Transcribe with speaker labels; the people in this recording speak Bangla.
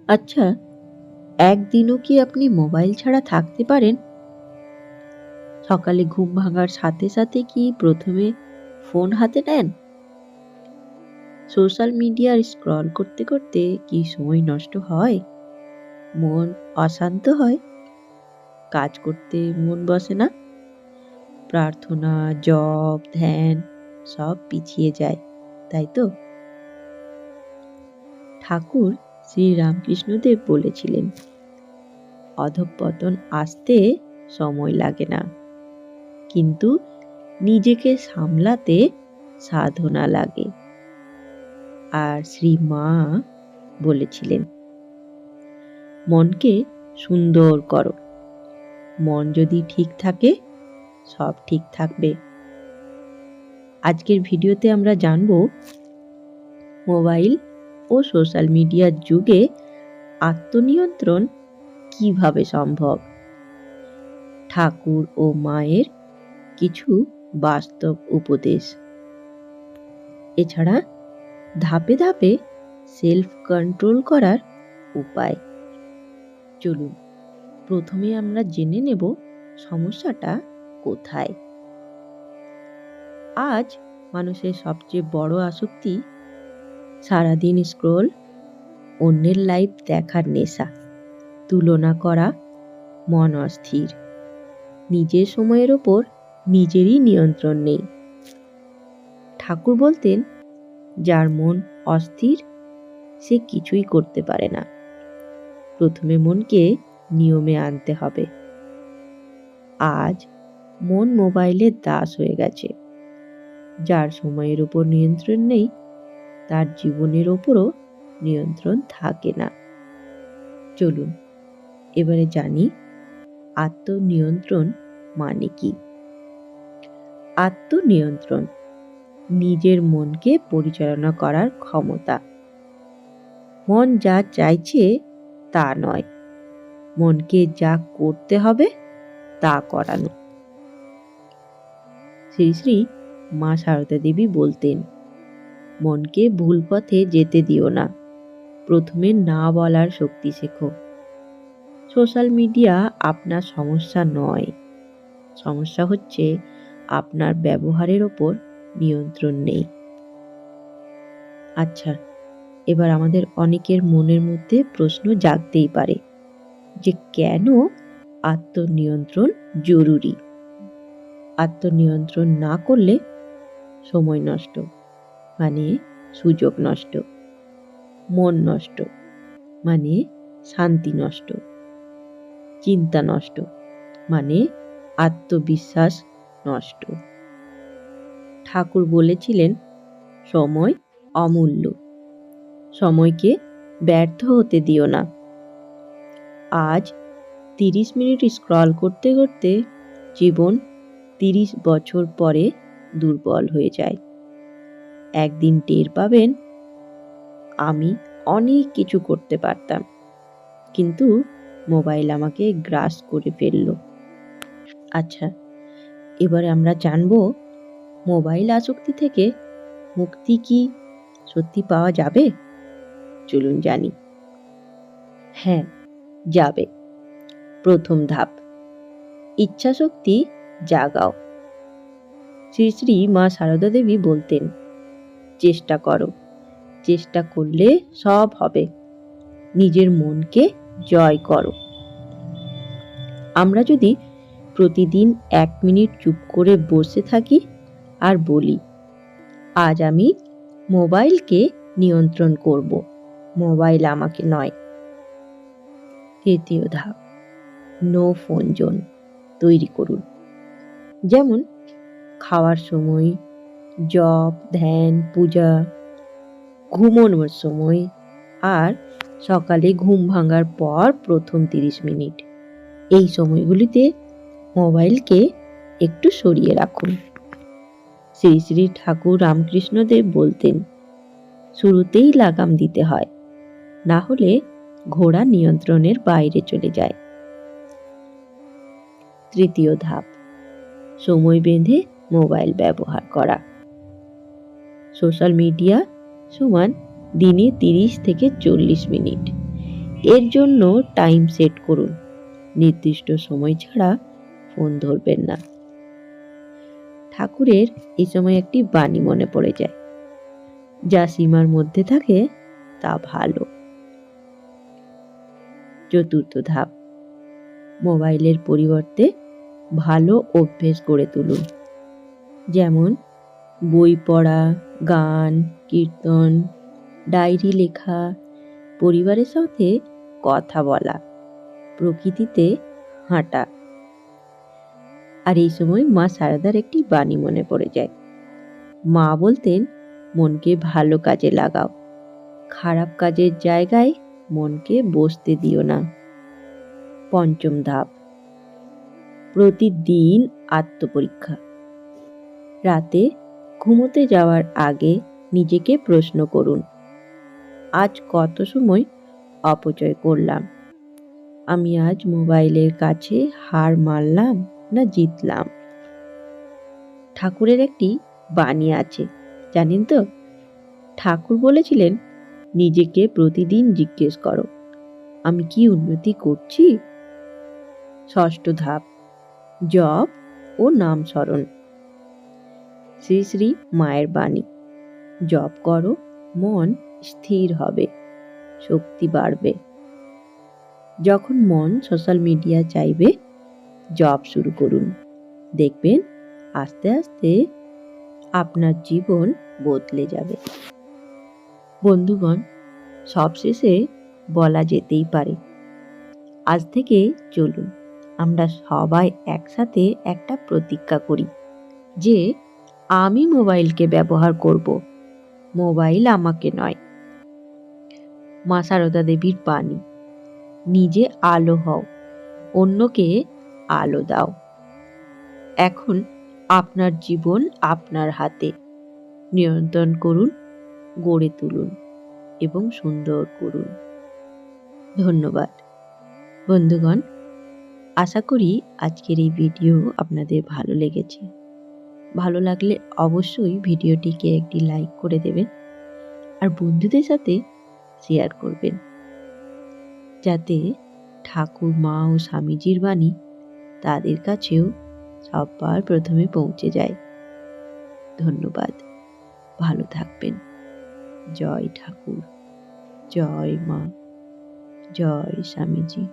Speaker 1: আচ্ছা, একদিনও কি আপনি মোবাইল ছাড়া থাকতে পারেন? সকালে ঘুম ভাঙার সাথে সাথে কি প্রথমে ফোন হাতে নেন? সোশ্যাল মিডিয়া স্ক্রল করতে করতে কি সময় নষ্ট হয়? মন অশান্ত হয়? কাজ করতে মন বসে না? প্রার্থনা, জপ, ধ্যান সব পিছিয়ে যায়, তাই তো? ঠাকুর শ্রী রামকৃষ্ণদেব বলেছিলেন, অধঃপতন আসতে সময় লাগে না, কিন্তু নিজেকে সামলাতে সাধনা লাগে। আর শ্রী মা বলেছিলেন, মনকে সুন্দর করো। মন যদি ঠিক থাকে, সব ঠিক থাকবে। আজকের ভিডিওতে আমরা জানব মোবাইল ও সোশ্যাল মিডিয়ার যুগে আত্মনিয়ন্ত্রণ কিভাবে সম্ভব। ঠাকুর ও মায়ের কিছু বাস্তব উপদেশ। এছাড়া ধাপে ধাপে সেলফ কন্ট্রোল করার উপায়। চলুন প্রথমে আমরা জেনে নেব সমস্যাটা কোথায়। আজ মানুষের সবচেয়ে বড় আসক্তি সারাদিন স্ক্রোল, অন্যের লাইফ দেখার নেশা, তুলনা করা, মন অস্থির, নিজের সময়ের ওপর নিজেরই নিয়ন্ত্রণ নেই। ঠাকুর বলতেন, যার মন অস্থির সে কিছুই করতে পারে না। প্রথমে মনকে নিয়মে আনতে হবে। আজ মন মোবাইলের দাস হয়ে গেছে। যার সময়ের উপর নিয়ন্ত্রণ নেই, তার জীবনের ওপরও নিয়ন্ত্রণ থাকে না। চলুন এবারে জানি আত্মনিয়ন্ত্রণ মানে কি। আত্মনিয়ন্ত্রণ নিজের মনকে পরিচালনা করার ক্ষমতা। মন যা চাইছে তা নয়, মনকে যা করতে হবে তা করানো। শ্রী শ্রী মা সারদা দেবী বলতেন, মনকে ভুল পথে যেতে দিও না, প্রথমে না বলার শক্তি শেখো। সোশ্যাল মিডিয়া আপনার সমস্যা নয়, সমস্যা হচ্ছে আপনার ব্যবহারের ওপর নিয়ন্ত্রণ নেই। আচ্ছা, এবার আমাদের অনেকের মনের মধ্যে প্রশ্ন জাগতেই পারে যে কেন আত্মনিয়ন্ত্রণ জরুরি। আত্মনিয়ন্ত্রণ না করলে সময় নষ্ট মানে সুযোগ নষ্ট, মন নষ্ট মানে শান্তি নষ্ট, চিন্তা নষ্ট মানে আত্মবিশ্বাস নষ্ট। ঠাকুর বলেছিলেন, সময় অমূল্য, সময়কে ব্যর্থ হতে দিও না। আজ 30 মিনিট স্ক্রল করতে করতে জীবন 30 বছর পরে দুর্বল হয়ে যায়। একদিন টের পাবেন, আমি অনেক কিছু করতে পারতাম, কিন্তু মোবাইল আমাকে গ্রাস করে ফেলল। আচ্ছা, এবারে আমরা জানব মোবাইল আসক্তি থেকে মুক্তি কি সত্যি পাওয়া যাবে? চলুন জানি। হ্যাঁ, যাবে। প্রথম ধাপ, ইচ্ছাশক্তি জাগাও। শ্রী শ্রী মা সারদা দেবী বলতেন, চেষ্টা করো, চেষ্টা করলে সব হবে। নিজের মনকে জয় করো। আমরা যদি প্রতিদিন 1 মিনিট চুপ করে বসে থাকি আর বলি, আজ আমি মোবাইলকে নিয়ন্ত্রণ করব, মোবাইল আমাকে নয়। তৃতীয় ধাপ, নো ফোন জোন তৈরি করুন। যেমন খাওয়ার সময়, জপ, ধ্যান, পূজা, ঘুমানোর সময় আর সকালে ঘুম ভাঙার পর প্রথম 30 মিনিট। এই সময়গুলিতে মোবাইলকে একটু সরিয়ে রাখুন। শ্রী শ্রী ঠাকুর রামকৃষ্ণদেব বলতেন, শুরুতেই লাগাম দিতে হয়, না হলে ঘোড়া নিয়ন্ত্রণের বাইরে চলে যায়। তৃতীয় ধাপ, সময় বেঁধে মোবাইল ব্যবহার করা। সোশ্যাল মিডিয়া সমান দিনে 30 থেকে 40 মিনিট। এর জন্য টাইম সেট করুন, নির্দিষ্ট সময় ছাড়া ফোন ধরবেন না। ঠাকুরের এই সময় একটি বাণী মনে পড়ে যায়, যা সীমার মধ্যে থাকে তা ভালো। চতুর্থ ধাপ, মোবাইলের পরিবর্তে ভালো অভ্যেস গড়ে তুলুন, যেমন বই পড়া, গান, কীর্তন, ডায়েরি লেখা, পরিবারের সাথে কথা বলা, প্রকৃতিতে হাঁটা। আর এই সময় মা সারদার একটি বাণী মনে পড়ে যায়। মা বলতেন, মনকে ভালো কাজে লাগাও, খারাপ কাজের জায়গায় মনকে বসতে দিও না। পঞ্চম ধাপ, প্রতিদিন আত্মপরীক্ষা। রাতে ঘুমোতে যাওয়ার আগে নিজেকে প্রশ্ন করুন, আজ কত সময় অপচয় করলাম? আমি আজ মোবাইলের কাছে হার মানলাম না জিতলাম? ঠাকুরের একটি বাণী আছে, জানেন তো? ঠাকুর বলেছিলেন, নিজেকে প্রতিদিন জিজ্ঞেস করো, আমি কি উন্নতি করছি? ষষ্ঠ ধাপ, জপ ও নাম স্মরণ। শ্রী শ্রী মায়ের বাণী, জপ করো, মন স্থির হবে, শক্তি বাড়বে। যখন মন সোশ্যাল মিডিয়া চাইবে, জপ শুরু করুন, দেখবেন আস্তে আস্তে আপনার জীবন বদলে যাবে। বন্ধুগণ, সবশেষে বলা যেতেই পারে, আজ থেকে চলুন আমরা সবাই একসাথে একটা প্রতিজ্ঞা করি যে আমি মোবাইলকে ব্যবহার করব, মোবাইল আমাকে নয়। মা সারদা দেবীর বাণী, নিজে আলো হও, অন্যকে আলো দাও। এখন আপনার জীবন আপনার হাতে, নিয়ন্ত্রণ করুন, গড়ে তুলুন এবং সুন্দর করুন। ধন্যবাদ বন্ধুগণ, আশা করি আজকের এই ভিডিও আপনাদের ভালো লেগেছে। ভালো লাগলে অবশ্যই ভিডিওটিকে একটি লাইক করে দেবেন আর বন্ধুদের সাথে শেয়ার করবেন, যাতে ঠাকুর, মা ও স্বামীজির বাণী তাদের কাছেও সবার প্রথমে পৌঁছে যায়। ধন্যবাদ, ভালো থাকবেন। জয় ঠাকুর, জয় মা, জয় স্বামীজি।